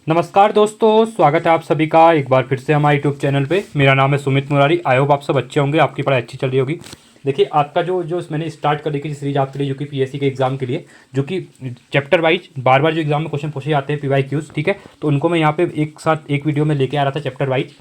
नमस्कार दोस्तों, स्वागत है आप सभी का एक बार फिर से हमारे यूट्यूब चैनल पे। मेरा नाम है सुमित मुरारी। आई होप आप सब अच्छे होंगे, आपकी पढ़ाई अच्छी चल रही होगी। देखिए, आपका जो मैंने स्टार्ट कर दी थी सीरीज आपके लिए, जो कि पीएससी के एग्जाम के लिए, जो कि चैप्टर वाइज बार बार जो एग्जाम में क्वेश्चन पूछे जाते हैं PYQs, ठीक है। तो उनको मैं यहाँ पे एक साथ एक वीडियो में लेके आ रहा था चैप्टर वाइज।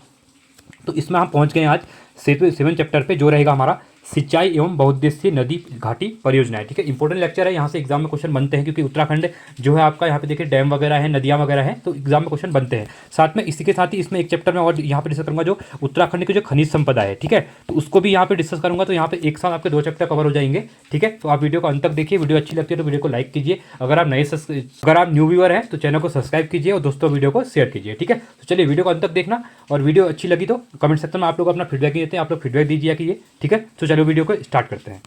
तो इसमें हम पहुँच गए आज 7 चैप्टर पे, जो रहेगा हमारा सिंचाई एवं बहुउद्देशीय नदी घाटी परियोजनाएं। ठीक है, इंपॉर्टेंट लेक्चर है, यहाँ से एग्जाम में क्वेश्चन बनते हैं, क्योंकि उत्तराखंड जो है आपका, यहाँ पे देखिए डैम वगैरह है, नदियाँ वगैरह हैं, तो एग्जाम में क्वेश्चन बनते हैं। साथ में इसी के साथ ही इसमें एक चैप्टर में और यहाँ पे डिस्कस करूँगा जो उत्तराखंड की जो खनिज संपदा है, ठीक है, तो उसको भी यहाँ पे डिस्कस करूँगा। तो यहाँ पे एक साथ आपके 2 चैप्टर कवर हो जाएंगे, ठीक है। तो आप वीडियो को अंत तक देखिए। वीडियो अच्छी लगती है तो वीडियो को लाइक कीजिए। अगर आप न्यू व्यूअर हैं तो चैनल को सब्सक्राइब कीजिए और दोस्तों वीडियो को शेयर कीजिए, ठीक है। तो चलिए वीडियो को अंत तक देखना, और वीडियो अच्छी लगी तो कमेंट सेक्शन में आप लोग अपना फीडबैक देते हैं, आप लोग फीडबैक दीजिए कीजिए, ठीक है। तो चलो वीडियो को स्टार्ट करते हैं।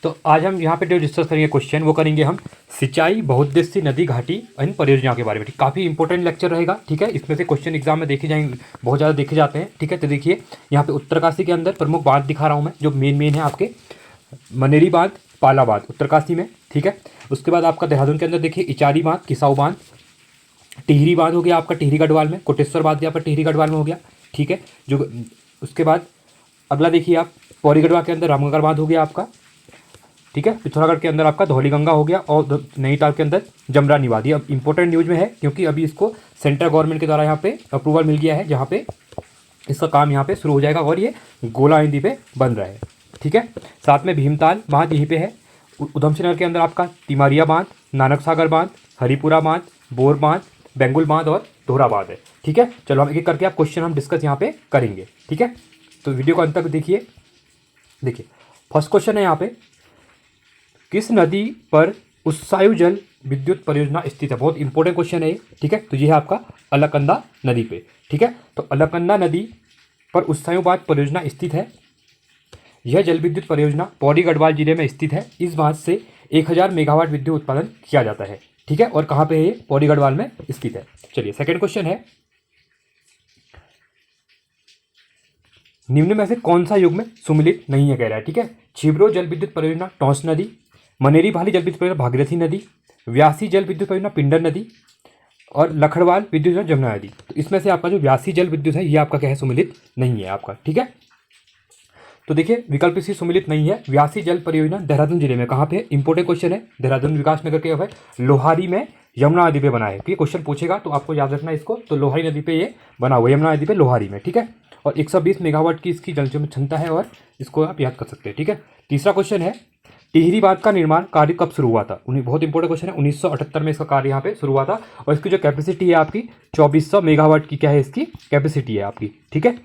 तो आज हम यहाँ पे जो डिस्कस करेंगे क्वेश्चन, वो करेंगे हम सिंचाई बहुउद्देशीय नदी घाटी इन परियोजनाओं के बारे में। काफ़ी इंपॉर्टेंट लेक्चर रहेगा, ठीक है। इसमें से क्वेश्चन एग्जाम में देखे जाएंगे, बहुत ज़्यादा देखे जाते हैं, ठीक है। तो देखिए, यहाँ पे उत्तरकाशी के अंदर प्रमुख बांध दिखा रहा हूँ मैं, जो मेन है आपके मनेरी बांध, पाला बांध उत्तरकाशी में, ठीक है। उसके बाद आपका देहरादून के अंदर देखिए इचारी बांध, किसाऊ बांध, टिहरी बांध हो गया आपका टिहरी गढ़वाल में, कोटेश्वर बांध यहाँ पर टिहरी गढ़वाल में हो गया, ठीक है। जो उसके बाद अगला देखिए आप पौड़ी गढ़वा के अंदर रामगढ़ बांध हो गया आपका, ठीक है। पिथौरागढ़ के अंदर आपका धौली गंगा हो गया, और नैनीताल के अंदर जमरा निवादी। अब इंपॉर्टेंट न्यूज में है, क्योंकि अभी इसको सेंट्रल गवर्नमेंट के द्वारा यहाँ पे अप्रूवल मिल गया है, जहाँ पे इसका काम यहाँ पे शुरू हो जाएगा, और ये गोला नदी पे बन रहा है, ठीक है। साथ में भीमताल बांध यहीं पे है। उधमसिंह नगर के अंदर आपका तिमारिया बांध, नानक सागर बांध, हरिपुरा बांध, बोर बांध, बेंगुल बांध और दोहरा बांध है, ठीक है। चलो हम एक एक करके आप क्वेश्चन हम डिस्कस यहाँ पे करेंगे, ठीक है। तो वीडियो को अंत तक देखिए। देखिए, फर्स्ट क्वेश्चन है यहाँ पे, किस नदी पर उत्सायु जल विद्युत परियोजना स्थित है। बहुत इंपॉर्टेंट क्वेश्चन है ये, ठीक है। तो ये है आपका अलकनंदा नदी पे, ठीक है। तो अलकनंदा नदी पर उत्सायु बांध परियोजना स्थित है। यह जल विद्युत परियोजना पौड़ी गढ़वाल जिले में स्थित है। इस बांध से 1000 मेगावाट विद्युत उत्पादन किया जाता है, ठीक है। और कहाँ पे है ये? पौड़ी गढ़वाल में स्थित है। चलिए सेकेंड क्वेश्चन है, निम्न में से कौन सा युग में सुमिलित नहीं है, कह रहा है, ठीक है। छिबरो जल विद्युत परियोजना टॉस नदी, मनेरी भाली जल विद्युत परियोजना भागीरथी नदी, व्यासी जल विद्युत परियोजना पिंडर नदी, और लखड़वाल विद्युत परियोजना जमुना नदी। तो इसमें से आपका जो व्यासी जल विद्युत है, ये आपका क्या है? सुमिलित नहीं है आपका, ठीक है। तो देखिए, विकल्प सी सुमिलित नहीं है। व्यासी जल परियोजना देहरादून जिले में, कहाँ पे? इंपॉर्टेंट क्वेश्चन है, देहरादून विकास नगर के है, लोहारी में यमुना नदी पे बना है। ये क्वेश्चन पूछेगा तो आपको याद रखना इसको। तो लोहारी नदी पे ये बना हुआ है, यमुना नदी पे लोहारी में, ठीक है। और 120 मेगावाट की इसकी जल क्षमता है, और इसको आप याद कर सकते हैं, ठीक है। तीसरा क्वेश्चन है, टिहरी बांध का निर्माण कार्य कब शुरू हुआ था? बहुत इंपॉर्टेंट क्वेश्चन है। 1978 में इसका कार्य यहाँ पे शुरू हुआ था, और इसकी जो कैपेसिटी है आपकी 2400 मेगावाट की क्या है इसकी कैपेसिटी है आपकी, ठीक है।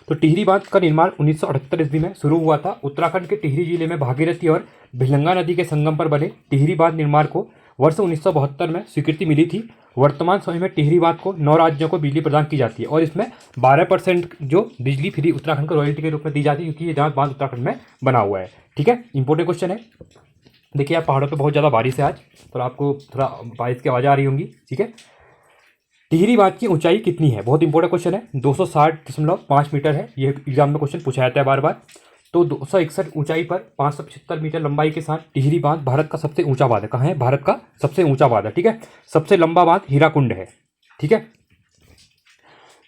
तो टिहरी बांध का निर्माण 1978 ईस्वी में शुरू हुआ था। उत्तराखंड के टिहरी जिले में भागीरथी और भिलंगा नदी के संगम पर बने टिहरी बांध निर्माण को वर्ष 1972 में स्वीकृति मिली थी। वर्तमान समय में टिहरी बांध को 9 राज्यों को बिजली प्रदान की जाती है, और इसमें 12% जो बिजली फ्री उत्तराखंड को रॉयल्टी के रूप में दी जाती है, क्योंकि ये बांध उत्तराखंड में बना हुआ है, ठीक है। इंपॉर्टेंट क्वेश्चन है। देखिए, आप पहाड़ों पर बहुत ज़्यादा बारिश है आज, तो आपको थोड़ा बारिश की आवाज़ आ रही होंगी, ठीक है। टिहरी बांध की ऊंचाई कितनी है? बहुत इंपॉर्टेंट क्वेश्चन है। 260.5 मीटर है। ये एग्जाम में क्वेश्चन पूछा जाता है बार बार। तो 261 ऊंचाई पर 575 मीटर लंबाई के साथ टिहरी बांध भारत का सबसे ऊंचा बांध है। कहाँ है? भारत का सबसे ऊंचा बांध है, ठीक है। सबसे लंबा बांध हीराकुंड है, ठीक है।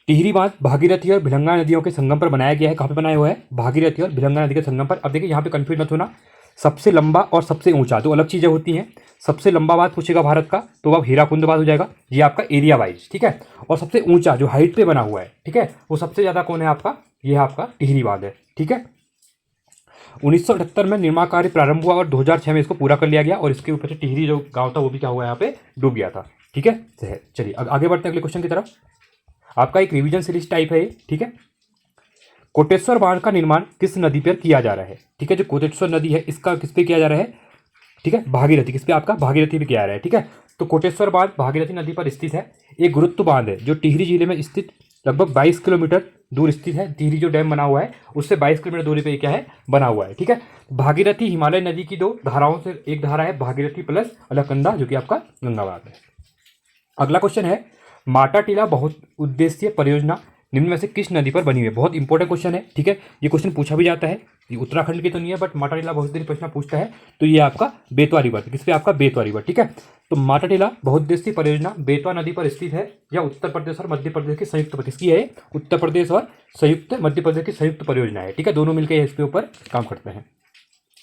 टिहरी बांध भागीरथी और भिलंगा नदियों के संगम पर बनाया गया है। कहाँ पे बनाया हुआ है? भागीरथी और भिलंगा नदी के संगम पर। अब देखिए, यहाँ पे कंफ्यूज मत होना, सबसे लंबा और सबसे ऊंचा दो अलग चीज़ें होती हैं। सबसे लंबा बांध पूछेगा भारत का, तो अब हीराकुंड बांध हो जाएगा, ये आपका एरिया वाइज, ठीक है। और सबसे ऊंचा जो हाइट पे बना हुआ है, ठीक है, वो सबसे ज़्यादा कौन है आपका? ये आपका टिहरी बांध है, ठीक है। 1978 में निर्माण कार्य प्रारंभ हुआ, और 2006 में इसको पूरा कर लिया गया, और इसके ऊपर से टिहरी जो गाँव था वो भी क्या हुआ, यहाँ पे डूब गया था, ठीक है। चलिए आगे बढ़ते हैं अगले क्वेश्चन की तरफ। आपका एक रिविजन सीरीज टाइप है ये, ठीक है। कोटेश्वर बांध का निर्माण किस नदी पर किया जा रहा है? ठीक है, जो कोटेश्वर नदी है इसका किस पे किया जा रहा है? ठीक है, भागीरथी। किस पे? आपका भागीरथी पे किया जा रहा है, ठीक है। तो कोटेश्वर बांध भागीरथी नदी पर स्थित है। एक गुरुत्व बांध है जो टिहरी जिले में स्थित लगभग 22 किलोमीटर दूर स्थित है। टिहरी जो डैम बना हुआ है उससे 22 किलोमीटर दूरी पे क्या है? बना हुआ है, ठीक है। भागीरथी हिमालय नदी की 2 धाराओं से एक धारा है, भागीरथी प्लस अलकनंदा, जो कि आपका गंगा बांध है। अगला क्वेश्चन है, माटा टीला बहुत उद्देश्य परियोजना निम्न में से किस नदी पर बनी हुई है? बहुत इंपॉर्टेंट क्वेश्चन है, ठीक है। ये क्वेश्चन पूछा भी जाता है, ये उत्तराखंड की तो नहीं है, बट माटाटीला बहुउद्देशीय परियोजना पूछता है तो ये आपका बेतवा रिवर, किस पे आपका बेतवा रिवर, ठीक है। तो माटाटीला बहुउद्देशीय परियोजना बेतवा नदी पर स्थित है, या उत्तर प्रदेश और मध्य प्रदेश की संयुक्त, किसकी है, उत्तर प्रदेश और संयुक्त मध्य प्रदेश की संयुक्त परियोजना है, ठीक है। दोनों मिलकर इसके ऊपर काम करते हैं।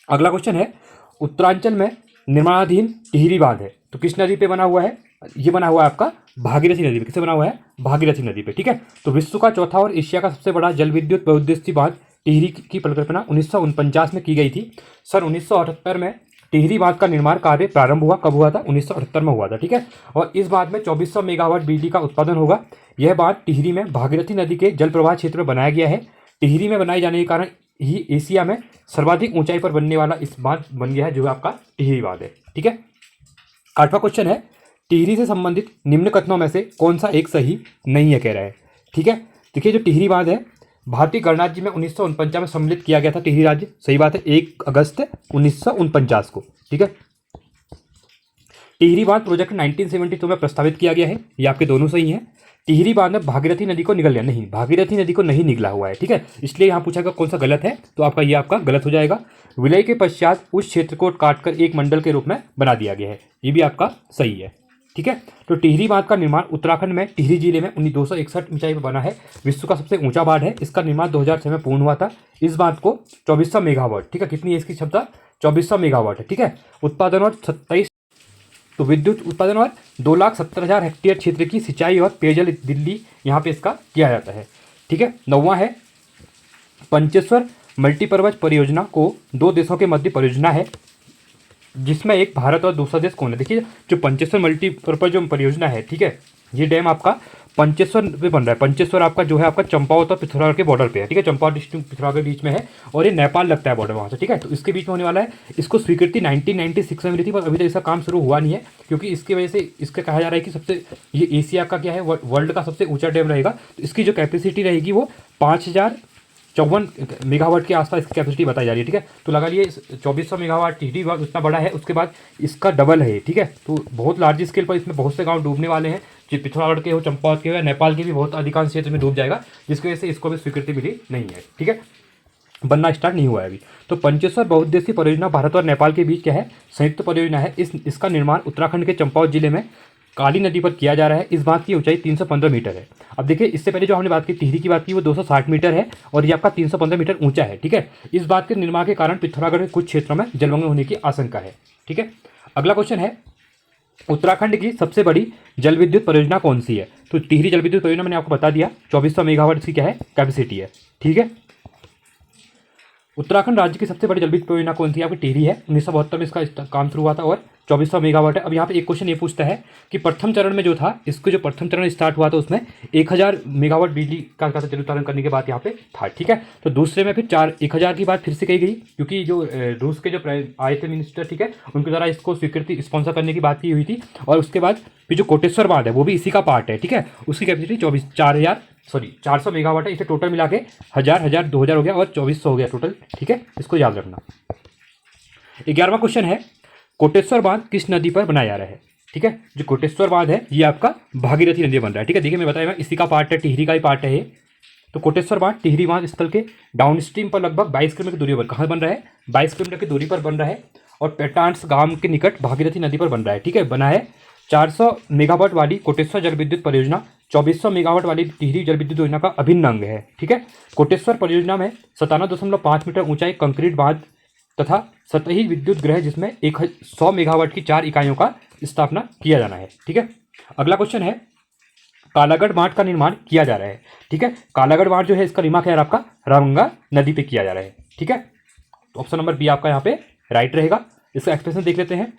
अगला क्वेश्चन है, उत्तरांचल में निर्माणाधीन टिहरी बांध है तो किस नदी पे बना हुआ है, ये बना हुआ है आपका भागीरथी नदी पे। किससे बना हुआ है, भागीरथी नदी पे, ठीक है। तो विश्व का चौथा और एशिया का सबसे बड़ा जल विद्युत बहुउद्देशीय बांध टिहरी की परिकल्पना 1949 में की गई थी। सन 1978 में टिहरी बांध का निर्माण कार्य प्रारंभ हुआ। कब हुआ था, 1978 में हुआ था, ठीक है। और इस बांध में 2400 मेगावाट बिजली का उत्पादन होगा। यह बांध टिहरी में भागीरथी नदी के जल प्रवाह क्षेत्र में बनाया गया है। टिहरी में बनाए जाने के कारण ही एशिया में सर्वाधिक ऊंचाई पर बनने वाला इस बांध बन गया है, जो आपका टिहरी बांध है, ठीक है। 8वां क्वेश्चन है, टिहरी से संबंधित निम्न कथनों में से कौन सा एक सही नहीं है, कह रहा है, ठीक है। देखिए, जो टिहरी बांध है भारतीय गणराज्य में 1949 में सम्मिलित किया गया था टिहरी राज्य, सही बात है, 1 अगस्त 1949 को, ठीक है। टिहरी बांध प्रोजेक्ट 1972 में प्रस्तावित किया गया है, ये आपके दोनों सही हैं। टिहरी बांध में भागीरथी नदी को निगल गया, नहीं, भागीरथी नदी को नहीं निगला हुआ है, ठीक है। इसलिए यहाँ पूछा गया कौन सा गलत है, तो आपका ये आपका गलत हो जाएगा। विलय के पश्चात उस क्षेत्र को काटकर एक मंडल के रूप में बना दिया गया है, ये भी आपका सही है, ठीक है। तो टिहरी बांध का निर्माण उत्तराखंड में टिहरी जिले में 261 ऊंचाई पर बना है। विश्व का सबसे ऊंचा बांध है। इसका निर्माण 2006 में पूर्ण हुआ था। इस बांध को 2400 मेगावाट, ठीक है, कितनी है इसकी क्षमता, 2400 मेगावाट है, ठीक है। उत्पादन और 27, तो विद्युत उत्पादन और 2,70,000 हेक्टेयर क्षेत्र की सिंचाई और पेयजल दिल्ली यहाँ पे इसका किया जाता है, ठीक है। 9वां है, पंचेश्वर मल्टीपर्पज परियोजना को 2 देशों के मध्य परियोजना है, जिसमें एक भारत और दूसरा देश कौन है। देखिए, जो पंचेश्वर मल्टीपर्पज जो परियोजना है, ठीक है, ये डैम आपका पंचेश्वर पे बन रहा है। पंचेश्वर आपका जो है आपका चंपावत और पिथौरागढ़ के बॉर्डर पे है, ठीक है। चंपावत डिस्ट्रिक्ट पिथौरागढ़ के बीच में है और ये नेपाल लगता है बॉर्डर वहाँ से, ठीक है। तो इसके बीच में होने वाला है। इसको स्वीकृति 1996 में मिली थी, पर अभी तक इसका काम शुरू हुआ नहीं है, क्योंकि इसकी वजह से इसका कहा जा रहा है कि सबसे ये एशिया का क्या है, वर्ल्ड का सबसे ऊँचा डैम रहेगा। तो इसकी जो कैपेसिटी रहेगी वो 5054 मेगावाट के आसपास इसकी कैपेसिटी बताई जा रही है, ठीक है। तो लगा लिए 2400 मेगावाट टिहरी बांध उतना बड़ा है, उसके बाद इसका डबल है, ठीक है। तो बहुत लार्ज स्केल पर इसमें बहुत से गांव डूबने वाले हैं, जो पिथौरागढ़ के हो, चंपावत के हो या नेपाल के भी बहुत अधिकांश क्षेत्र में डूब जाएगा, जिसकी वजह से इसको भी स्वीकृति मिली नहीं है, ठीक है, बनना स्टार्ट नहीं हुआ है अभी। तो पंचेश्वर बहुउद्देशीय परियोजना भारत और नेपाल के बीच क्या है, संयुक्त परियोजना है। इसका निर्माण उत्तराखंड के चंपावत जिले में काली नदी पर किया जा रहा है। इस बांध की ऊंचाई 315 मीटर है। अब देखिए, इससे पहले जो हमने बात की टिहरी की बात की वो 260 मीटर है और ये आपका 315 मीटर ऊंचा है, ठीक है। इस बात के निर्माण के कारण पिथौरागढ़ के कुछ क्षेत्रों में जलमग्न होने की आशंका है, ठीक है। अगला क्वेश्चन है, उत्तराखंड की सबसे बड़ी जल विद्युत परियोजना कौन सी है। तो टिहरी जल विद्युत परियोजना मैंने आपको बता दिया, 2400 मेगावाट इसकी क्या है, कैपेसिटी है, ठीक है। उत्तराखंड राज्य की सबसे बड़ी जल विद्युत परियोजना कौन सी है, आपकी टिहरी है। 1972 में इसका काम शुरू हुआ था और 2400 मेगावाट है। अब यहाँ पे एक क्वेश्चन ये पूछता है कि प्रथम चरण में जो था, इसको जो प्रथम चरण स्टार्ट हुआ था उसमें 1000 मेगावाट बिजली का जल उत्पादन करने के बाद यहाँ पे था, ठीक है। तो दूसरे में फिर 1000 की बात फिर से कही गई, क्योंकि जो रूस के जो आए थे मिनिस्टर, ठीक है, उनके द्वारा इसको स्वीकृति स्पॉन्सर करने की बात की हुई थी। और उसके बाद फिर जो कोटेश्वर बांध है वो भी इसी का पार्ट है, ठीक है। उसकी कैपेसिटी 400 मेगावाट है। इसे टोटल मिला के 1000 2000 हो गया और 2400 हो गया टोटल, ठीक है, इसको याद रखना। 11वां क्वेश्चन है, कोटेश्वर बांध किस नदी पर बनाया जा रहा है, ठीक है। जो कोटेश्वर बांध है ये आपका भागीरथी नदी बन रहा है, ठीक है। देखिए, मैं बताया इसी का पार्ट है, टिहरी का ही पार्ट है ये। तो कोटेश्वर बांध टिहरी बांध स्थल के डाउन स्ट्रीम पर लगभग 22 किलोमीटर की दूरी पर कहाँ बन रहा है, 22 किलोमीटर की दूरी पर बन रहा है और पेटांस गांव के निकट भागीरथी नदी पर बन रहा है, ठीक है। बना है 400 मेगावाट वाली कोटेश्वर जल विद्युत परियोजना 2400 मेगावाट वाली टिहरी जल विद्युत योजना का अभिन्न अंग है, ठीक है। कोटेश्वर परियोजना में 57.5 मीटर ऊंचाई कंक्रीट बांध तथा सतही विद्युत गृह जिसमें 100 मेगावाट की 4 इकाइयों का स्थापना किया जाना है, ठीक है। अगला क्वेश्चन है, कालागढ़ बांध का निर्माण किया जा रहा है, ठीक है। कालागढ़ बांध जो है इसका निर्माण क्या है आपका रामगंगा नदी पे किया जा रहा है, ठीक है। तो ऑप्शन नंबर बी आपका यहाँ पे राइट रहेगा। इसका एक्सप्रेशन देख लेते हैं,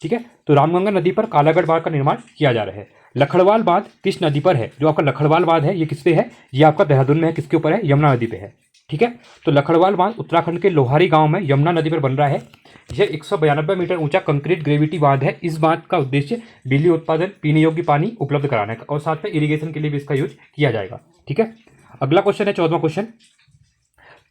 ठीक है। तो रामगंगा नदी पर कालागढ़ बांध का निर्माण किया जा रहा है। लखड़वाल बांध किस नदी पर है, जो आपका लखड़वाल बांध है ये किस पे है, ये आपका देहरादून में है, किसके ऊपर है, यमुना नदी पे है, ठीक है। तो लखड़वाल बांध उत्तराखंड के लोहारी गांव में यमुना नदी पर बन रहा है। यह 192 मीटर ऊंचा कंक्रीट ग्रेविटी बांध है। इस बांध का उद्देश्य बिजली उत्पादन, पीने योग्य पानी उपलब्ध कराना है और साथ में इरिगेशन के लिए भी इसका यूज किया जाएगा, ठीक है। अगला क्वेश्चन है 14वां क्वेश्चन,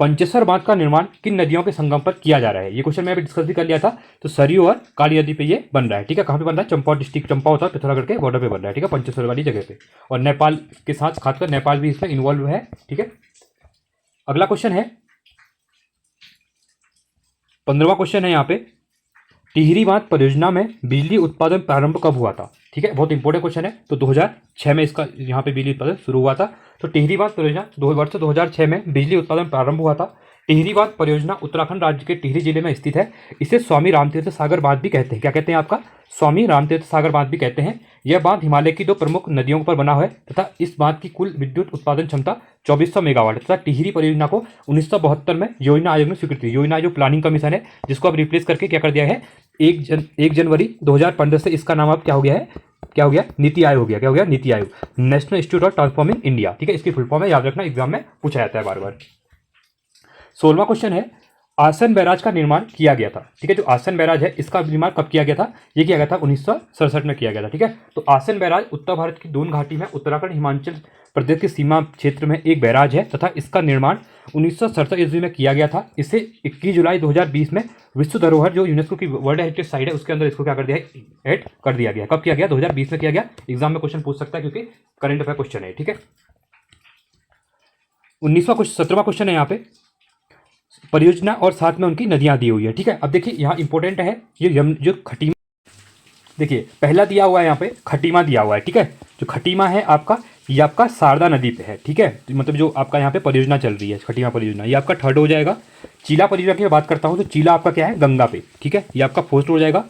पंचेश्वर बांध का निर्माण किन नदियों के संगम पर किया जा रहा है। ये क्वेश्चन मैं अभी डिस्कस भी कर लिया था। तो सरयू और काली नदी पे ये बन रहा है, ठीक है। कहाँ पे बन रहा है, चंपावत डिस्ट्रिक्ट, चंपावत और पिथौरागढ़ के बॉर्डर पे बन रहा है, ठीक है, पंचेश्वर वाली जगह पे। और नेपाल के साथ खासकर नेपाल भी इसमें इन्वॉल्व है, ठीक है। अगला क्वेश्चन है, 15वां क्वेश्चन है यहाँ पे, टिहरी बांध परियोजना में बिजली उत्पादन प्रारंभ कब हुआ था? ठीक है, बहुत इंपॉर्टेंट क्वेश्चन है। तो 2006 में इसका यहाँ पे बिजली उत्पादन शुरू हुआ था। तो टिहरी बांध परियोजना वर्ष 2006 में बिजली उत्पादन प्रारंभ हुआ था। टिहरी बांध परियोजना उत्तराखंड राज्य के टिहरी जिले में स्थित है। इसे स्वामी रामतीर्थ सागर बांध भी कहते हैं। क्या कहते हैं आपका? स्वामी रामतीर्थ सागर बांध भी कहते हैं। यह बांध हिमालय की 2 प्रमुख नदियों पर बना हुआ है तथा इस बांध की कुल विद्युत उत्पादन क्षमता 2400 मेगावाट है तथा टिहरी परियोजना को 1972 में योजना आयोग ने स्वीकृति दी। योजना आयोग प्लानिंग कमीशन है, जिसको अब रिप्लेस करके क्या कर दिया है, 1 जनवरी 2015 से इसका नाम अब क्या हो गया है, क्या हो गया, नीति आयोग हो गया। क्या हो गया? NITI Aayog, national institute of transforming India. ठीक है, इसकी फुल फॉर्म है, याद रखना, एग्जाम में पूछा जाता है बार बार। 16वां क्वेश्चन है, आसन बैराज का निर्माण किया गया था। ठीक है, जो आसन बैराज है इसका निर्माण कब किया गया था? ये किया गया था 1967 में किया गया था। ठीक है, तो आसन बैराज उत्तर भारत की दून घाटी में उत्तराखंड हिमाचल प्रदेश की सीमा क्षेत्र में एक बैराज है तथा इसका निर्माण 1967 ईस्वी में किया गया था। इसे 21 जुलाई 2020 में विश्व धरोहर, जो यूनेस्को की वर्ल्ड हेरिटेज साइट है, उसके अंदर इसको क्या कर दिया है, ऐड कर दिया गया। कब किया गया? 2020 में किया गया। एग्जाम में क्वेश्चन पूछ सकता है क्योंकि करंट अफेयर क्वेश्चन है। ठीक है, 17वां क्वेश्चन है यहाँ पे, परियोजना और साथ में उनकी नदियां दी हुई है। ठीक है, अब देखिए यहाँ इंपॉर्टेंट है ये जो खटीमा, देखिए पहला दिया हुआ है यहाँ पे खटीमा दिया हुआ है। ठीक है, जो खटीमा है आपका, ये आपका शारदा नदी पे है। ठीक है, तो मतलब जो आपका यहाँ पे परियोजना चल रही है खटीमा परियोजना, ये आपका 3rd हो जाएगा। चीला परियोजना की मैं बात करता हूँ तो चीला आपका क्या है, गंगा पे। ठीक है, ये आपका 4th हो जाएगा।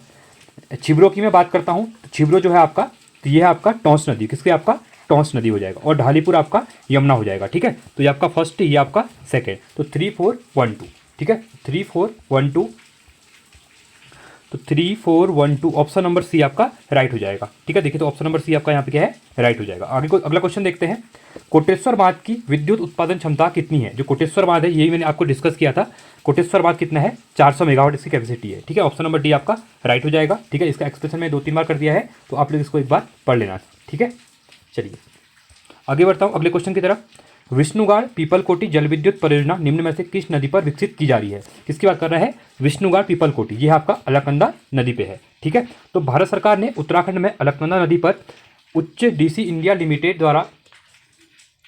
छिब्रो की मैं बात करता हूँ तो छिब्रो जो है आपका, तो ये है आपका टॉन्स नदी, किसके, आपका टॉन्स नदी हो जाएगा। और ढालीपुर आपका यमुना हो जाएगा। ठीक है, तो ये आपका फर्स्ट, ये आपका सेकेंड, तो 3 4 1 2। ठीक है, 3 4 1 2, तो 3 4 1 2 ऑप्शन नंबर सी आपका राइट हो जाएगा। ठीक है, देखिए तो ऑप्शन नंबर सी आपका यहाँ पे क्या है, राइट हो जाएगा। आगे को अगला क्वेश्चन देखते हैं, कोटेश्वर बांध की विद्युत उत्पादन क्षमता कितनी है? जो कोटेश्वर बांध है, यही मैंने आपको डिस्कस किया था। कोटेश्वर बांध कितना है, 400 मेगावाट इसकी कैपेसिटी है। ठीक है, ऑप्शन नंबर डी आपका राइट हो जाएगा। ठीक है, इसका एक्सप्रेशन में 2-3 बार कर दिया है, तो आप लोग इसको एक बार पढ़ लेना। ठीक है, चलिए आगे बढ़ता हूँ अगले क्वेश्चन की तरफ। विष्णुगाड़ पीपलकोटी जल विद्युत परियोजना निम्न में से किस नदी पर विकसित की जा रही है? किसकी बात कर रहा है? विष्णुगाड़ पीपलकोटी, ये आपका अलकनंदा नदी पे है। ठीक है, तो भारत सरकार ने उत्तराखंड में अलकनंदा नदी पर उच्च डीसी इंडिया लिमिटेड द्वारा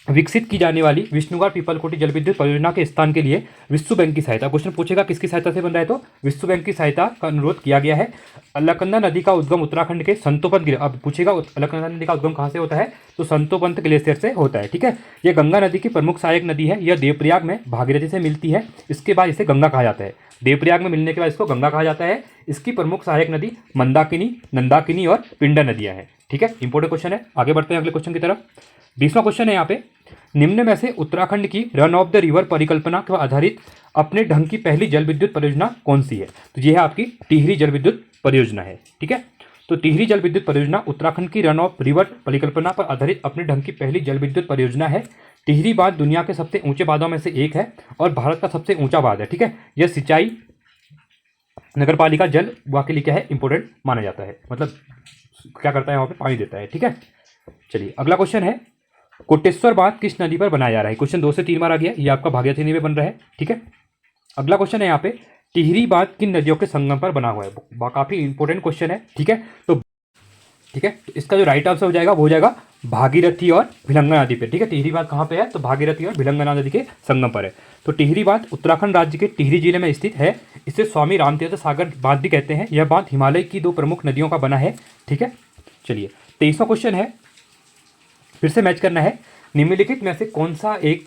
विकसित की जाने वाली विष्णुगाड़ पीपलकोटी जल विद्युत परियोजना के स्थान के लिए विश्व बैंक की सहायता, क्वेश्चन पूछेगा किसकी सहायता से बन रहा है, तो विश्व बैंक की सहायता का अनुरोध किया गया है। अलकनंदा नदी का उद्गम उत्तराखंड के संतोपंत, अब पूछेगा अलकनंदा नदी का उद्गम कहाँ से होता है, तो संतोपंत ग्लेशियर से होता है। ठीक है, यह गंगा नदी की प्रमुख सहायक नदी है। यह देवप्रयाग में भागीरथी से मिलती है, इसके बाद इसे गंगा कहा जाता है। देवप्रयाग में मिलने के बाद इसको गंगा कहा जाता है। इसकी प्रमुख सहायक नदी मंदाकिनी, नंदाकिनी और पिंडर नदियां हैं। ठीक है, इंपॉर्टेंट क्वेश्चन है। आगे बढ़ते हैं अगले क्वेश्चन की तरफ। 20वां क्वेश्चन है यहाँ पे, निम्न में से उत्तराखंड की रन ऑफ द रिवर परिकल्पना पर आधारित अपने ढंग की पहली जल विद्युत परियोजना कौन सी है? तो यह है आपकी टिहरी जल विद्युत परियोजना है। ठीक है, तो टिहरी जल विद्युत परियोजना उत्तराखंड की रन ऑफ रिवर परिकल्पना पर आधारित अपने ढंग की पहली जल विद्युत परियोजना है। टिहरी बांध दुनिया के सबसे ऊंचे बांधों में से एक है और भारत का सबसे ऊंचा बांध है। ठीक है, यह सिंचाई नगर पालिका जल विभाग के लिए क्या है, इंपॉर्टेंट माना जाता है, मतलब क्या करता है, वहाँ पे पानी देता है। ठीक है, चलिए अगला क्वेश्चन है, कोटेश्वर बांध किस नदी पर बनाया जा रहा है? क्वेश्चन 2 से 3 बार आ गया, ये आपका भागीरथी नदी में बन रहा है। ठीक है, अगला क्वेश्चन है यहाँ पे, टिहरी बांध किन नदियों के संगम पर बना हुआ है? काफी इंपॉर्टेंट क्वेश्चन है। ठीक है, तो इसका जो राइट आंसर हो जाएगा वो हो जाएगा भागीरथी और भिलंगना नदी पे। ठीक है, टिहरी बांध कहाँ पे है, तो भागीरथी और भिलंगना नदी के संगम पर है। तो टिहरी बांध उत्तराखंड राज्य के टिहरी जिले में स्थित है। इसे स्वामी रामतीर्थ सागर बांध भी कहते हैं। यह बांध हिमालय की 2 प्रमुख नदियों का बना है। ठीक है, चलिए 23वां क्वेश्चन है, फिर से मैच करना है, निम्नलिखित में से कौन सा एक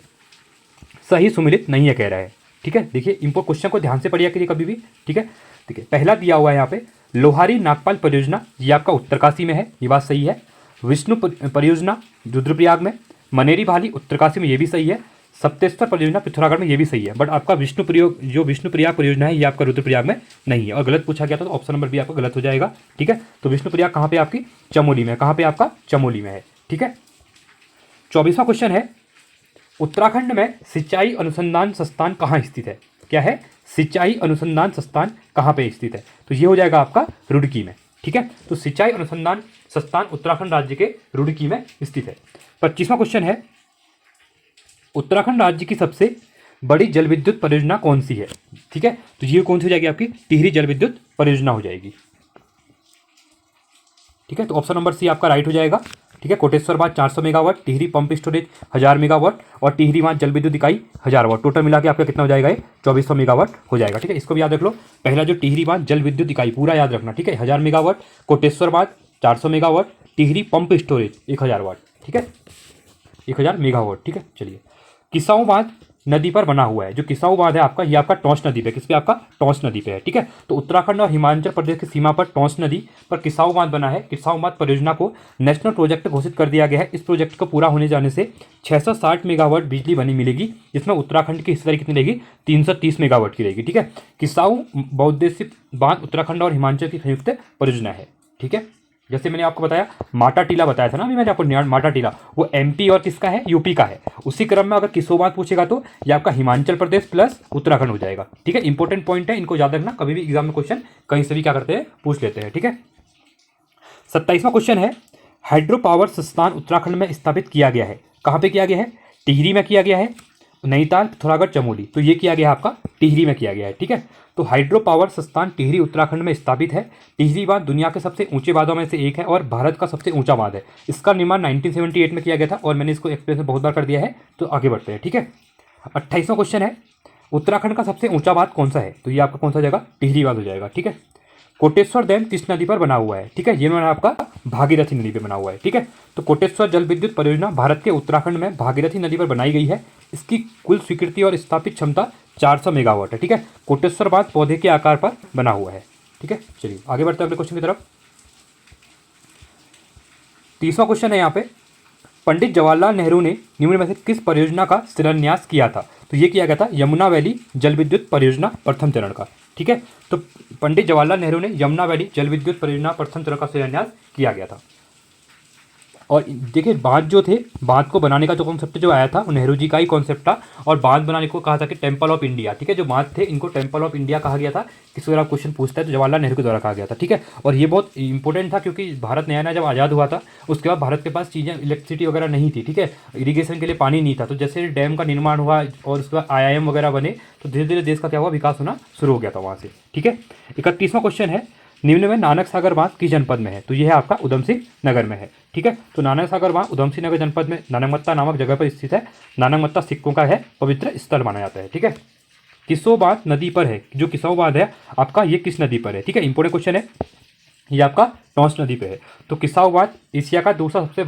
सही सुमिलित नहीं है कह रहा है। ठीक है, देखिए इंपॉर्टेंट क्वेश्चन को ध्यान से पढ़िए करिए कभी भी। ठीक है, देखिए पहला दिया हुआ है यहाँ पे लोहारी नागपाल परियोजना, ये आपका उत्तरकाशी में है, ये बात सही है। विष्णु परियोजना रुद्रप्रयाग में, मनेरी भाली उत्तरकाशी में, ये भी सही है। सप्तेश्वर परियोजना पिथौरागढ़ में, ये भी सही है। बट आपका विष्णुप्रयाग परियोजना है, ये आपका रुद्रप्रयाग में नहीं है और गलत पूछा गया था, तो ऑप्शन नंबर बी आपका गलत हो जाएगा। ठीक है, तो विष्णुप्रयाग कहाँ पे आपकी, चमोली में, कहाँ पे आपका, चमोली में है। ठीक है, 24वां क्वेश्चन है, उत्तराखंड में सिंचाई अनुसंधान संस्थान कहाँ स्थित है? क्या है, सिंचाई अनुसंधान संस्थान कहाँ पे स्थित है? तो ये हो जाएगा आपका रुड़की में। ठीक है, तो सिंचाई अनुसंधान संस्थान उत्तराखंड राज्य के रुड़की में स्थित है। 25वां क्वेश्चन है, उत्तराखंड राज्य की सबसे बड़ी जल विद्युत परियोजना कौन सी है? ठीक है, तो ये कौन सी हो जाएगी आपकी, टिहरी जल विद्युत परियोजना हो जाएगी। ठीक है, तो ऑप्शन नंबर सी आपका राइट हो जाएगा। ठीक है। कोटेश्वर बांध 400 megawatt, Tehri pump storage 1000 megawatt और टिहरी बांध जल विद्युत इकाई 1000 वाट। टोटल मिला के आपका कितना हो जाएगा, ये 2400 मेगावाट हो जाएगा। ठीक है, इसको भी याद रख लो। पहला जो टिहरी बांध जल विद्युत इकाई पूरा याद रखना, ठीक है, 1000 मेगावाट, कोटेश्वर बांध 400 मेगावाट, टिहरी पंप स्टोरेज 1000 वाट, ठीक है, 1000 मेगावाट। ठीक है, चलिए। किसाऊ बांध नदी पर बना हुआ है। जो किसाऊ बांध है आपका, ये आपका टॉन्स नदी पे, किस पे, आपका टॉन्स नदी पे है। ठीक है, तो उत्तराखंड और हिमाचल प्रदेश की सीमा पर टॉन्स नदी पर किसाऊ बांध बना है। किसाऊ बांध परियोजना को नेशनल प्रोजेक्ट घोषित कर दिया गया है। इस प्रोजेक्ट को पूरा होने जाने से 660 मेगावाट बिजली बनी मिलेगी, जिसमें उत्तराखंड की हिस्सेदारी कितनी रहेगी, 330 मेगावाट की रहेगी। ठीक है, किसाऊ बहुउद्देशीय बांध उत्तराखंड और हिमाचल की संयुक्त परियोजना है। ठीक है, जैसे मैंने आपको बताया माटा टीला बताया था ना अभी मैंने आपको, माटा टीला वो एमपी और किसका है, यूपी का है। उसी क्रम में अगर किसो बात पूछेगा तो ये आपका हिमाचल प्रदेश प्लस उत्तराखंड हो जाएगा। ठीक है, इंपॉर्टेंट पॉइंट है, इनको याद रखना, कभी भी एग्जाम में क्वेश्चन कहीं से भी क्या करते हैं, पूछ लेते हैं। ठीक है, 27वां क्वेश्चन है, हाइड्रो पावर संस्थान उत्तराखंड में स्थापित किया गया है। कहाँ पे किया गया है, टिहरी में किया गया है, नैनीताल, पिथौरागढ़, चमोली। तो ये किया गया है आपका टिहरी में किया गया है। ठीक है, तो हाइड्रो पावर संस्थान टिहरी उत्तराखंड में स्थापित है। टिहरी बांध दुनिया के सबसे ऊंचे बांधों में से एक है और भारत का सबसे ऊंचा बांध है। इसका निर्माण 1978 में किया गया था और मैंने इसको एक्सप्लेन बहुत बार कर दिया है, तो आगे बढ़ते हैं। ठीक है, 28वां क्वेश्चन है, उत्तराखंड का सबसे ऊंचा बांध कौन सा है। तो ये आपका कौन सा हो जाएगा, टिहरी बांध हो जाएगा। ठीक है, कोटेश्वर डैम किस नदी पर बना हुआ है। ठीक है, ये मैंने आपका भागीरथी नदी पर बना हुआ है। ठीक है, तो कोटेश्वर जल विद्युत परियोजना भारत के उत्तराखंड में भागीरथी नदी पर बनाई गई है। इसकी कुल स्वीकृति और स्थापित क्षमता 400 मेगावाट है। ठीक है, कोटेश्वर बांध पौधे के आकार पर बना हुआ है। ठीक है, चलिए आगे बढ़ते हैं अगले क्वेश्चन की तरफ। 30वां क्वेश्चन है यहाँ पे, पंडित जवाहरलाल नेहरू ने निम्न में से किस परियोजना का शिलान्यास किया था। तो ये किया गया था यमुना वैली जल विद्युत परियोजना प्रथम चरण का। ठीक है, तो पंडित जवाहरलाल नेहरू ने यमुना वैली जल विद्युत परियोजना प्रथम चरण का शिलान्यास किया गया था। और देखिए बांध जो थे, बांध को बनाने का जो कॉन्सेप्ट जो आया था वो नेहरू जी का ही कॉन्सेप्ट था। और बांध बनाने को कहा था कि टेम्पल ऑफ इंडिया। ठीक है, जो बांध थे इनको टेम्पल ऑफ इंडिया कहा गया था। किसी तरह क्वेश्चन पूछता है तो जवाहरलाल नेहरू के द्वारा कहा गया था। ठीक है, और ये बहुत इंपॉर्टेंट था क्योंकि भारत नया नया जब आज़ाद हुआ था उसके बाद भारत के पास चीज़ें इलेक्ट्रिसिटी वगैरह नहीं थी। ठीक है, इरीगेशन के लिए पानी नहीं था। तो जैसे डैम का निर्माण हुआ और उसके बाद IIM वगैरह बने तो धीरे धीरे देश का क्या हुआ, विकास होना शुरू हो गया था वहाँ से। ठीक है, 31वां क्वेश्चन है, निम्न में नानक सागर बांध किस जनपद में है। तो यह है आपका उधम सिंह नगर में है। ठीक है, तो नानक सागर बांध उधम सिंह नगर जनपद में नानकमत्ता नामक जगह पर स्थित है। नानकमत्ता सिखों का है पवित्र स्थल माना जाता है। ठीक है, किसो बांध नदी पर है। जो किसो बांध है आपका, ये किस नदी पर है। ठीक है, इंपॉर्टेंट क्वेश्चन है, ये आपका टॉन्स नदी पे है। तो किसाऊ बांध एशिया का दूसरा सबसे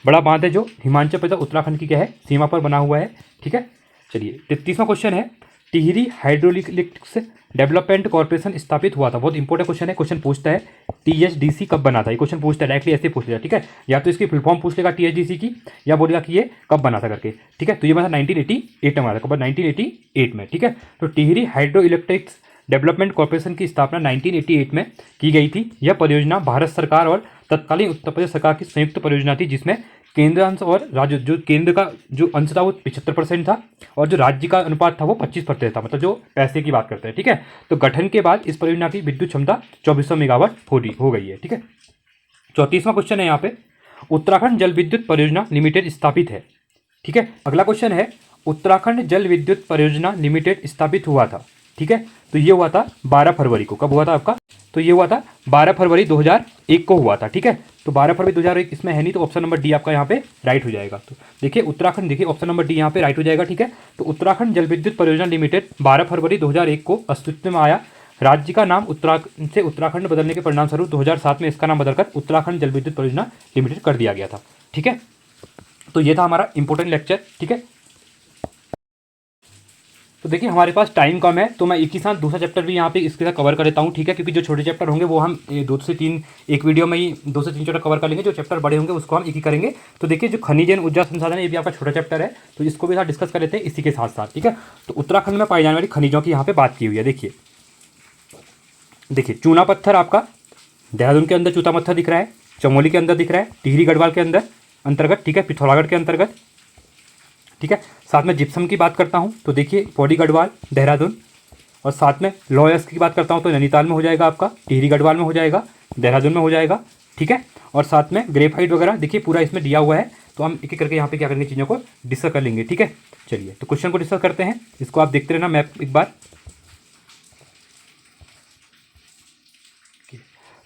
बड़ा बांध है जो हिमाचल प्रदेश उत्तराखंड की क्या है, सीमा पर बना हुआ है। ठीक है, चलिए 33वां क्वेश्चन है, टिहरी हाइड्रोलिक्स डेवलपमेंट कॉर्पोरेशन स्थापित हुआ था। बहुत इंपॉर्टेंट क्वेश्चन है, क्वेश्चन पूछता है THDC कब बना था। ये क्वेश्चन पूछता है डायरेक्टली, ऐसे पूछ लेगा। ठीक है, या तो इसकी फुल फॉर्म पूछ लेगा THDC की, या बोलेगा कि ये कब बना था करके। ठीक है, तो ये बना 1988 में बना था, कब, 1988 में। ठीक है, तो Tehri hydro electrics development corporation की स्थापना 1988 में की गई थी। यह परियोजना भारत सरकार और तत्कालीन उत्तर प्रदेश सरकार की संयुक्त परियोजना थी, जिसमें केंद्र अंश और राज्य, जो केंद्र का जो अंश था वो 75% था और जो राज्य का अनुपात था वो 25% था, मतलब जो पैसे की बात करते हैं। ठीक है, तो गठन के बाद इस परियोजना की विद्युत क्षमता 2400 मेगावाट हो गई है। ठीक है, 34वां क्वेश्चन है यहाँ पे, उत्तराखंड जल विद्युत परियोजना लिमिटेड स्थापित है। ठीक है, अगला क्वेश्चन है, उत्तराखंड जल विद्युत परियोजना लिमिटेड स्थापित हुआ था। ठीक है, तो ये हुआ था 12 फरवरी को। कब हुआ था आपका, तो ये हुआ था 12 फरवरी 2001 को हुआ था। ठीक है, तो 12 फरवरी 2001 इसमें है नहीं, तो ऑप्शन नंबर डी आपका यहाँ पे राइट हो जाएगा। तो देखिए उत्तराखंड, देखिए ऑप्शन नंबर डी यहाँ पे राइट हो जाएगा। ठीक है, तो उत्तराखंड जल विद्युत परियोजना लिमिटेड 12 फरवरी 2001 को अस्तित्व में आया। राज्य का नाम उत्तराखंड से उत्तराखंड बदलने के परिणाम स्वरूप 2007 में इसका नाम बदलकर उत्तराखंड जल विद्युत परियोजना लिमिटेड कर दिया गया था। ठीक है, तो ये था हमारा इंपॉर्टेंट लेक्चर। ठीक है, तो देखिए हमारे पास टाइम कम है तो मैं एक ही साथ दूसरा चैप्टर भी यहाँ पे इसके साथ कवर कर देता हूँ। ठीक है, क्योंकि जो छोटे चैप्टर होंगे वो हम 2 से 3 एक वीडियो में ही 2 से 3 चैप्टर कवर कर लेंगे। जो चैप्टर बड़े होंगे उसको हम एक ही करेंगे। तो देखिए जो खनिज एवं ऊर्जा संसाधन है ये भी आपका छोटा चैप्टर है, तो इसको भी साथ डिस्कस कर लेते हैं इसी के साथ साथ। ठीक है, तो उत्तराखंड में पाई जाने वाली खनिजों की यहाँ पे बात की हुई है। देखिए चूना पत्थर आपका देहरादून के अंदर चूना पत्थर दिख रहा है, चमोली के अंदर दिख रहा है, टिहरी गढ़वाल के अंदर अंतर्गत। ठीक है, पिथौरागढ़ के अंतर्गत। ठीक है, साथ में जिप्सम की बात करता हूँ तो देखिए पौड़ी गढ़वाल देहरादून, और साथ में लॉयस की बात करता हूँ तो नैनीताल में हो जाएगा आपका, टिहरी गढ़वाल में हो जाएगा, देहरादून में हो जाएगा। ठीक है, और साथ में ग्रेफाइट वगैरह देखिए पूरा इसमें दिया हुआ है, तो हम एक एक करके यहाँ पे क्या करेंगे, चीज़ों को डिस्कस कर लेंगे। ठीक है, चलिए तो क्वेश्चन को डिस्कस करते हैं, इसको आप देखते रहना मैप एक बार।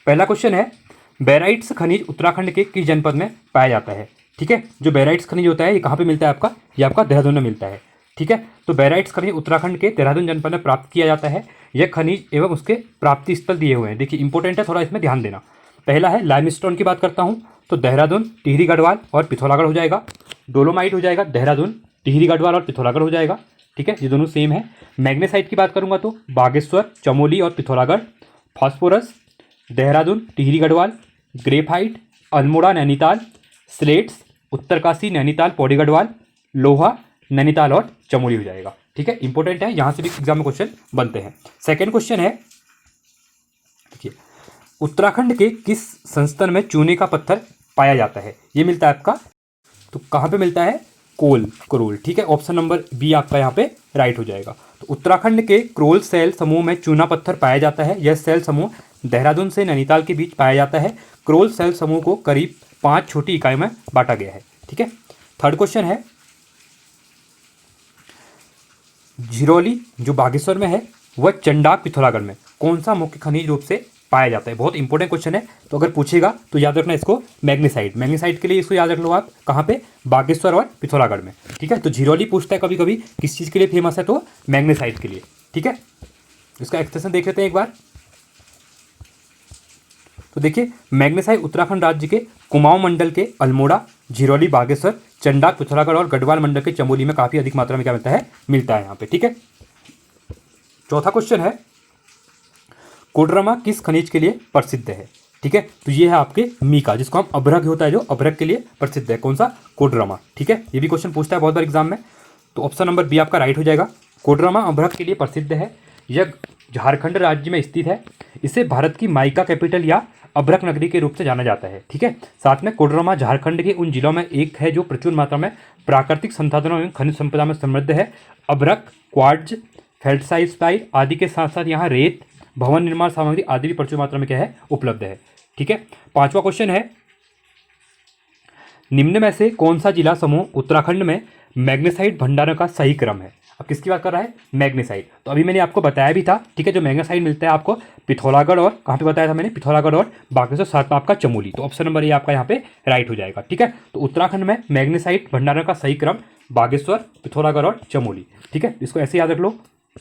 पहला क्वेश्चन है, बैराइट्स खनिज उत्तराखंड के किस जनपद में पाया जाता है? ठीक है, जो बैराइट्स खनिज होता है ये कहाँ पे मिलता है आपका? ये आपका देहरादून में मिलता है। ठीक है, तो बैराइट्स खनिज उत्तराखंड के देहरादून जनपद में प्राप्त किया जाता है। यह खनिज एवं उसके प्राप्ति स्थल दिए हुए हैं। देखिए इंपॉर्टेंट है, थोड़ा इसमें ध्यान देना। पहला है लाइमस्टोन की बात करता हूँ तो देहरादून, टिहरी गढ़वाल और पिथौरागढ़ हो जाएगा। डोलोमाइट हो जाएगा देहरादून, टिहरी गढ़वाल और पिथौरागढ़ हो जाएगा। ठीक है, ये दोनों सेम है। मैग्नेसाइट की बात करूंगा तो बागेश्वर, चमोली और Pithoragarh. Phosphorus Dehradun, Tehri Garhwal. Graphite Almora Nainital. Slates Uttarkashi, Nainital, Pauri Garhwal. लोहा नैनीताल और चमोली हो जाएगा। ठीक है, इंपॉर्टेंट है, यहाँ से भी एग्जाम में क्वेश्चन बनते हैं। सेकेंड क्वेश्चन है, देखिए उत्तराखंड के किस संस्थान में चूने का पत्थर पाया जाता है? ये मिलता है आपका, तो कहाँ पे मिलता है? करोल। ठीक है, ऑप्शन नंबर बी आपका यहाँ पे राइट हो जाएगा। तो उत्तराखंड के क्रोल सेल समूह में चूना पत्थर पाया जाता है। यह सेल समूह देहरादून से नैनीताल के बीच पाया जाता है। क्रोल सेल समूह को करीब 5 छोटी इकाइयों में बांटा गया है। ठीक है, थर्ड क्वेश्चन है, झिरोली जो बागेश्वर में है वह चंडाक पिथौरागढ़ में कौन सा मुख्य खनिज रूप से पाया जाता है? बहुत इंपॉर्टेंट क्वेश्चन है, तो अगर पूछेगा तो याद रखना इसको मैग्नीसाइट के लिए इसको याद रख लो आप। कहाँ पे? बागेश्वर और पिथौरागढ़ में। ठीक है, तो झिरोली पूछता है कभी कभी किस चीज़ के लिए फेमस है, तो मैग्नीसाइट के लिए। ठीक है, इसका एक्सप्रेशन देख लेते हैं एक बार। तो देखिए मैग्नीसाइट उत्तराखंड राज्य के कुमाऊं मंडल के अल्मोड़ा, झिरोली, बागेश्वर, चंडाक, पिथौरागढ़ और गढ़वाल मंडल के चमोली में काफ़ी अधिक मात्रा में क्या मिलता है यहाँ पे। ठीक है, चौथा क्वेश्चन है, कोडरमा किस खनिज के लिए प्रसिद्ध है? ठीक है, तो ये है आपके मीका, जिसको हम अभ्रक होता है जो अभ्रक के लिए प्रसिद्ध है। कौन सा? कोडरमा। ठीक है, ये भी क्वेश्चन पूछता है बहुत बार एग्जाम में, तो ऑप्शन नंबर बी आपका राइट हो जाएगा। कोडरमा अभ्रक के लिए प्रसिद्ध है। यह झारखंड राज्य में स्थित है। इसे भारत की माइका कैपिटल या अभ्रक नगरी के रूप से जाना जाता है। ठीक है, साथ में कोडरमा झारखंड के उन जिलों में एक है जो प्रचुर मात्रा में प्राकृतिक संसाधनों एवं खनिज संपदा में समृद्ध है। अभ्रक, क्वार्ट्ज, फेल्डसाइट आदि के साथ साथ यहाँ रेत, भवन निर्माण सामग्री आदि भी प्रचुर मात्रा में क्या है? उपलब्ध है। ठीक है, पांचवा क्वेश्चन है, निम्न में से कौन सा जिला समूह उत्तराखंड में मैग्नेसाइट भंडारण का सही क्रम है? अब किसकी बात कर रहा है? मैग्नेसाइट। तो अभी मैंने आपको बताया भी था। ठीक है, जो मैग्नेसाइट मिलता है आपको पिथौरागढ़ और कहाँ पे बताया था मैंने? पिथौरागढ़ और बागेश्वर, साथ में आपका चमोली। तो ऑप्शन नंबर ये आपका यहाँ पे राइट हो जाएगा। ठीक है, तो उत्तराखंड में मैग्नेसाइट भंडारण का सही क्रम बागेश्वर, पिथौरागढ़ और चमोली। ठीक है, इसको ऐसे याद रख लो,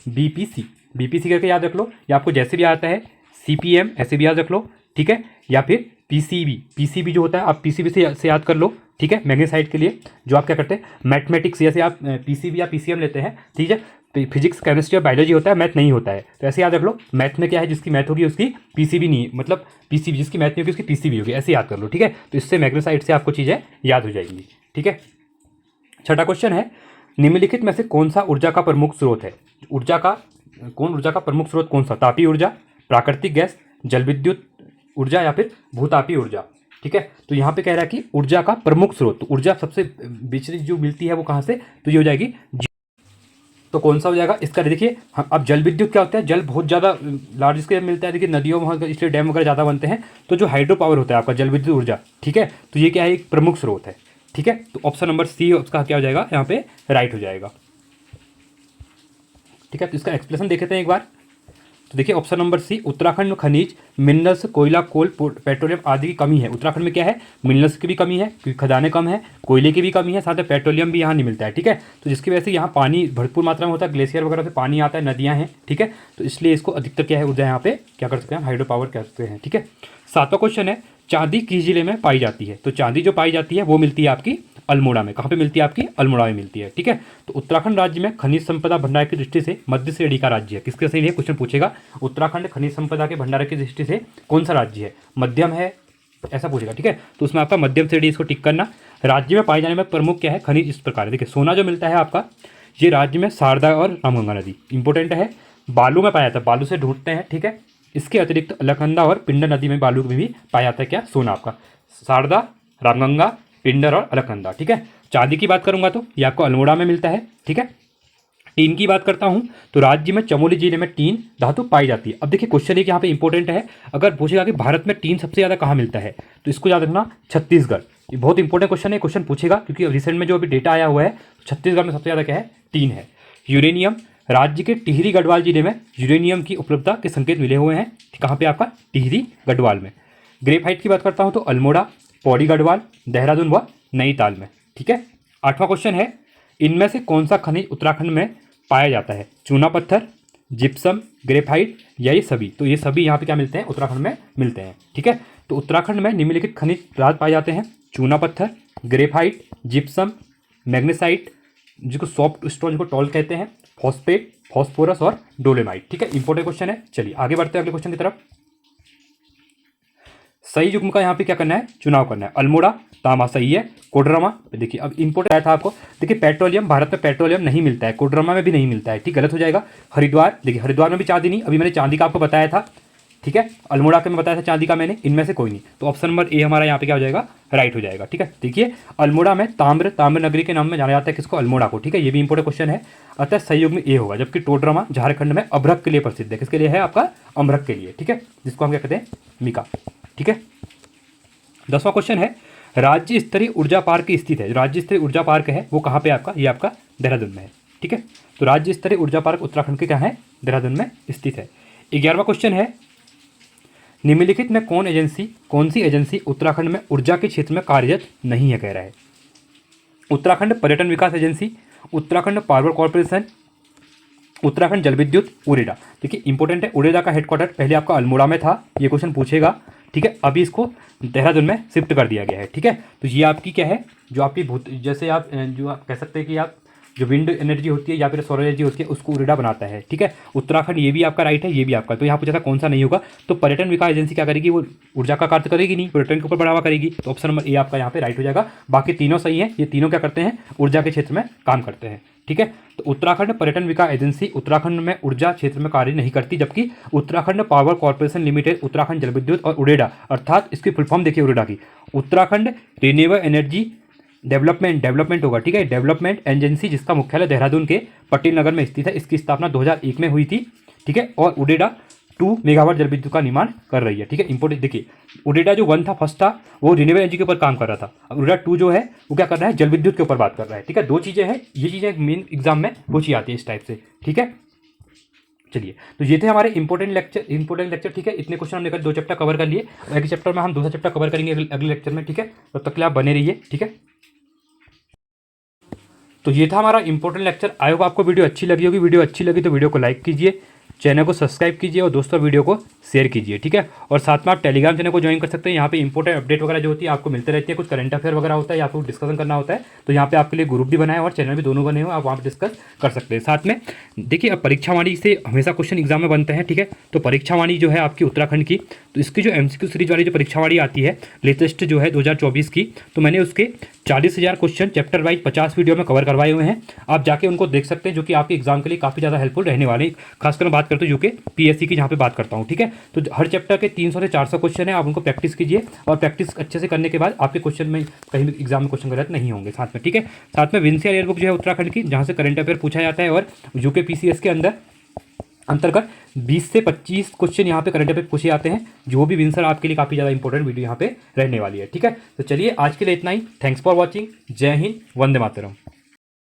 बीपीसी करके याद रख लो, या आपको जैसे भी आता है सीपीएम ऐसे भी याद रख लो। ठीक है, या फिर पीसीबी जो होता है आप पीसीबी से याद कर लो। ठीक है, मैग्नेसाइट के लिए जो आप क्या करते हैं मैथमेटिक्स, जैसे आप पीसीबी या पीसीएम लेते हैं। ठीक है, फिजिक्स, केमिस्ट्री और बायोलॉजी होता है, मैथ नहीं होता है, तो ऐसे याद रख लो। मैथ में क्या है, जिसकी मैथ होगी उसकी पीसीबी नहीं, मतलब पीसीबी जिसकी मैथ नहीं होगी उसकी पीसीबी होगी, ऐसे याद कर लो। ठीक है, तो इससे मैग्नेसाइट से आपको चीज़ें याद हो जाएंगी। ठीक है, छठा क्वेश्चन है, निम्नलिखित में से कौन सा ऊर्जा का प्रमुख स्रोत है? ऊर्जा का प्रमुख स्रोत कौन सा? तापीय ऊर्जा, प्राकृतिक गैस, जल विद्युत ऊर्जा या फिर भूतापीय ऊर्जा? ठीक है, तो यहाँ पे कह रहा है कि ऊर्जा का प्रमुख स्रोत, तो ऊर्जा सबसे बिजली जो मिलती है वो कहाँ से? तो ये हो जाएगी, तो कौन सा हो जाएगा इसका? देखिए अब जल विद्युत क्या होता है? जल बहुत ज़्यादा लार्ज स्केल मिलता है। देखिए नदियों में, इसलिए डैम वगैरह ज़्यादा बनते हैं। तो जो हाइड्रो पावर होता है आपका जल विद्युत ऊर्जा, ठीक है, तो ये क्या है? एक प्रमुख स्रोत है। ठीक है, तो ऑप्शन नंबर सी उसका क्या हो जाएगा? यहाँ पे राइट हो जाएगा। ठीक है, तो इसका एक्सप्लेनेशन देख लेते हैं एक बार। तो देखिए ऑप्शन नंबर सी, उत्तराखंड में खनिज, मिनरल्स, कोयला, कोल, पेट्रोलियम आदि की कमी है। उत्तराखंड में क्या है? मिनरल्स की भी कमी है क्योंकि खदानें कम है, कोयले की भी कमी है, साथ में पेट्रोलियम भी यहाँ नहीं मिलता है। ठीक है, तो जिसकी वजह से यहाँ पानी भरपूर मात्रा में होता है, ग्लेशियर वगैरह से पानी आता है, नदियाँ हैं। ठीक है, तो इसलिए इसको अधिकतर क्या है ऊर्जा यहाँ पे क्या कर सकते हैं? हाइड्रो पावर कह सकते हैं। ठीक है, सातवां क्वेश्चन है, चांदी किस जिले में पाई जाती है? तो चांदी जो पाई जाती है वो मिलती है आपकी अल्मोड़ा में। कहाँ पे मिलती है? आपकी अल्मोड़ा में मिलती है। ठीक है, तो उत्तराखंड राज्य में खनिज संपदा भंडार की दृष्टि से मध्य श्रेणी का राज्य है। किसके सही है? क्वेश्चन पूछेगा, उत्तराखंड खनिज संपदा के भंडार की दृष्टि से कौन सा राज्य है? मध्यम है, ऐसा पूछेगा। ठीक है, तो उसमें आपका मध्यम श्रेणी, इसको टिक करना। राज्य में पाए जाने में प्रमुख क्या है? खनिज इस प्रकार है। देखिए सोना जो मिलता है आपका, ये राज्य में शारदा और रामगंगा नदी इंपॉर्टेंट है। बालू में पाया जाता है, बालू से ढूंढते हैं। ठीक है, इसके अतिरिक्त अलकनंदा और पिंडर नदी में बालू में भी पाया जाता है क्या? सोना आपका, शारदा, रामगंगा, पिंडर और अलकनंदा। ठीक है, चांदी की बात करूंगा तो ये आपको अल्मोड़ा में मिलता है। ठीक है, टीन की बात करता हूं तो राज्य में चमोली जिले में टीन धातु पाई जाती है। अब देखिए क्वेश्चन एक यहाँ पे इंपॉर्टेंट है, अगर पूछेगा कि भारत में टीन सबसे ज़्यादा कहाँ मिलता है, तो इसको याद रखना छत्तीसगढ़। ये बहुत इंपॉर्टेंट क्वेश्चन है, क्वेश्चन पूछेगा क्योंकि रिसेंट में जो अभी डेटा आया हुआ है छत्तीसगढ़ में सबसे ज़्यादा क्या है? टीन है। यूरेनियम, राज्य के टिहरी गढ़वाल जिले में यूरेनियम की उपलब्धता के संकेत मिले हुए हैं। कहाँ पे? आपका टिहरी गढ़वाल में। ग्रेफाइट की बात करता हूँ तो अल्मोड़ा, पौड़ी गढ़वाल, देहरादून व नैनीताल में। ठीक है। 8वां क्वेश्चन है, इनमें से कौन सा खनिज उत्तराखंड में पाया जाता है? चूना पत्थर, जिप्सम, ग्रेफाइट या ये सभी? तो ये सभी यहाँ पे क्या मिलते हैं? उत्तराखंड में मिलते हैं। ठीक है। तो उत्तराखंड में निम्नलिखित खनिज पदार्थ पाए जाते हैं: चूना पत्थर, ग्रेफाइट, जिप्सम, मैग्नेसाइट जिसको सॉफ्ट स्टोन जिसको टॉल कहते हैं, फॉस्फेट, फॉस्फोरस और डोलेमाइट। ठीक है। इंपॉर्टेंट क्वेश्चन है। चलिए आगे बढ़ते हैं अगले क्वेश्चन की तरफ। सही युग्म का यहाँ पे क्या करना है? चुनाव करना है। अल्मोड़ा, तांबा सही है। कोडरमा, देखिए अब इंपोर्टेंट आया था आपको, देखिए पेट्रोलियम, भारत में पेट्रोलियम नहीं मिलता है, कोडरमा में भी नहीं मिलता है। ठीक, गलत हो जाएगा। हरिद्वार, देखिए हरिद्वार में भी चांदी नहीं, अभी मैंने चांदी का आपको बताया था। ठीक है। अल्मोड़ा का मैं बताया था चांदी का मैंने, इनमें से कोई नहीं। तो ऑप्शन नंबर ए हमारा यहाँ पे क्या हो जाएगा? राइट हो जाएगा। ठीक है। देखिए अल्मोड़ा में ताम्र नगरी के नाम में जाना जाता है किसको? अल्मोड़ा को। ठीक है। ये भी इंपॉर्टेंट क्वेश्चन है। अतः सही युग्म ए होगा। जबकि टोडरमा झारखंड में अभ्रक के लिए प्रसिद्ध है। किसके लिए है? आपका अमृत के लिए। ठीक है। जिसको हम क्या कहते हैं? मीका। ठीक है। 10वां क्वेश्चन है, राज्य स्तरीय ऊर्जा पार्क स्थित है। राज्य स्तरीय ऊर्जा पार्क है वो कहाँ पे आपका? ये आपका देहरादून में है। ठीक है। तो राज्य स्तरीय ऊर्जा पार्क उत्तराखंड के क्या है? देहरादून में स्थित है। 11वां क्वेश्चन है, निम्नलिखित में कौन सी एजेंसी उत्तराखंड में ऊर्जा के क्षेत्र में कार्यरत नहीं है? कह रहा है उत्तराखंड पर्यटन विकास agency, Uttarakhand power corporation, Uttarakhand जल विद्युत, उरेडा। देखिए इंपॉर्टेंट है, उरेडा का हेडक्वार्टर पहले आपका अल्मोड़ा में था, ये क्वेश्चन पूछेगा। ठीक है। अभी इसको देहरादून में शिफ्ट कर दिया गया है। ठीक है। तो ये आपकी क्या है? जो आपकी जैसे आप जो आप कह सकते हैं कि आप जो विंड एनर्जी होती है या फिर सोलर एनर्जी होती है उसको उरेडा बनाता है। ठीक है। उत्तराखंड ये भी आपका राइट है, ये भी आपका। तो यहाँ पूछा था कौन सा नहीं होगा, तो पर्यटन विकास एजेंसी क्या करेगी? वो ऊर्जा का कार्य करेगी नहीं, पर्यटन के ऊपर बढ़ावा करेगी। तो ऑप्शन नंबर ए आपका यहाँ पे राइट हो जाएगा। बाकी तीनों सही है। ये तीनों क्या करते हैं? ऊर्जा के क्षेत्र में काम करते हैं। ठीक है। तो उत्तराखंड पर्यटन विकास एजेंसी उत्तराखंड में ऊर्जा क्षेत्र में कार्य नहीं करती, जबकि Uttarakhand power corporation limited, Uttarakhand जल विद्युत और उरेडा, अर्थात इसकी फुल फॉर्म देखिए उरेडा की, उत्तराखंड रिन्यूएबल एनर्जी डेवलपमेंट होगा। ठीक है। डेवलपमेंट एजेंसी जिसका मुख्यालय देहरादून के पटेल नगर में स्थित है। इसकी स्थापना 2001 में हुई थी। ठीक है। और उरेडा 2 मेगावाट जल विद्युत का निर्माण कर रही है। ठीक है। इंपोर्टेंट देखिए, उरेडा जो 1 था, फर्स्ट था, वो रिन्यूएबल एनर्जी के ऊपर काम कर रहा था। अब उरेडा 2 जो है वो क्या कर रहा है? जल विद्युत के ऊपर बात कर रहा है। ठीक है। 2 चीज़ें हैं, ये चीज़ें मेन एग्जाम में पूछी आती है इस टाइप से। ठीक है। चलिए, तो ये थे हमारे इंपॉर्टेंट लेक्चर। ठीक है। इतने क्वेश्चन हमने 2 चैप्टर कवर कर लिए। एक चैप्टर में हम दूसरा चैप्टर कवर करेंगे अगले लेक्चर में। ठीक है। तब तक के लिए आप बने रहिए। ठीक है। तो ये था हमारा इंपॉर्टेंट लेक्चर। आई होप आपको वीडियो अच्छी लगी होगी। वीडियो अच्छी लगी तो वीडियो को लाइक कीजिए, चैनल को सब्सक्राइब कीजिए और दोस्तों वीडियो को शेयर कीजिए। ठीक है। और साथ में आप टेलीग्राम चैनल को ज्वाइन कर सकते हैं। यहाँ पे इंपॉर्टेंट अपडेट वगैरह जो होती है आपको मिलते रहती है। कुछ करंट अफेयर वगैरह होता है या फिर डिस्कशन करना होता है, तो यहाँ पे आपके लिए ग्रुप भी बनाए और चैनल भी दोनों बने हो, आप वहाँ पर डिस्कस कर सकते हैं। साथ में देखिए, अब परीक्षावाणी से हमेशा क्वेश्चन एग्जाम में बनते हैं। ठीक है। तो परीक्षावाणी जो है आपकी उत्तराखंड की, तो इसकी जो MCQ सीरीज वाली जो परीक्षावाणी आती है लेटेस्ट जो है 2024 की, तो मैंने उसके 40,000 क्वेश्चन चैप्टर वाइज 50 वीडियो में कवर करवाए हुए हैं। आप जाके उनको देख सकते हैं, जो कि आपके एग्जाम के लिए काफ़ी ज़्यादा हेल्पफुल रहने वाले हैं। खासकर मैं बात करता हूँ जो कि PSC की, जहाँ पे बात करता हूँ। ठीक है। तो हर चैप्टर के 300 से 400 क्वेश्चन है, आप उनको प्रैक्टिस कीजिए और प्रैक्टिस अच्छे से करने के बाद आपके क्वेश्चन में कहीं भी एग्जाम में क्वेश्चन गलत नहीं होंगे साथ में। ठीक है। साथ में विंसियर एयर बुक जो है उत्तराखंड की, जहाँ से करंट अफेयर पूछा जाता है, और यूके PCS के अंतर्गत 20 से 25 क्वेश्चन यहाँ पे करंट अफेयर पूछे जाते हैं, जो भी विंसर आपके लिए काफ़ी ज़्यादा इंपॉर्टेंट वीडियो यहाँ पे रहने वाली है। ठीक है। तो चलिए आज के लिए इतना ही। Thanks for watching. जय हिंद, वंदे मातरम।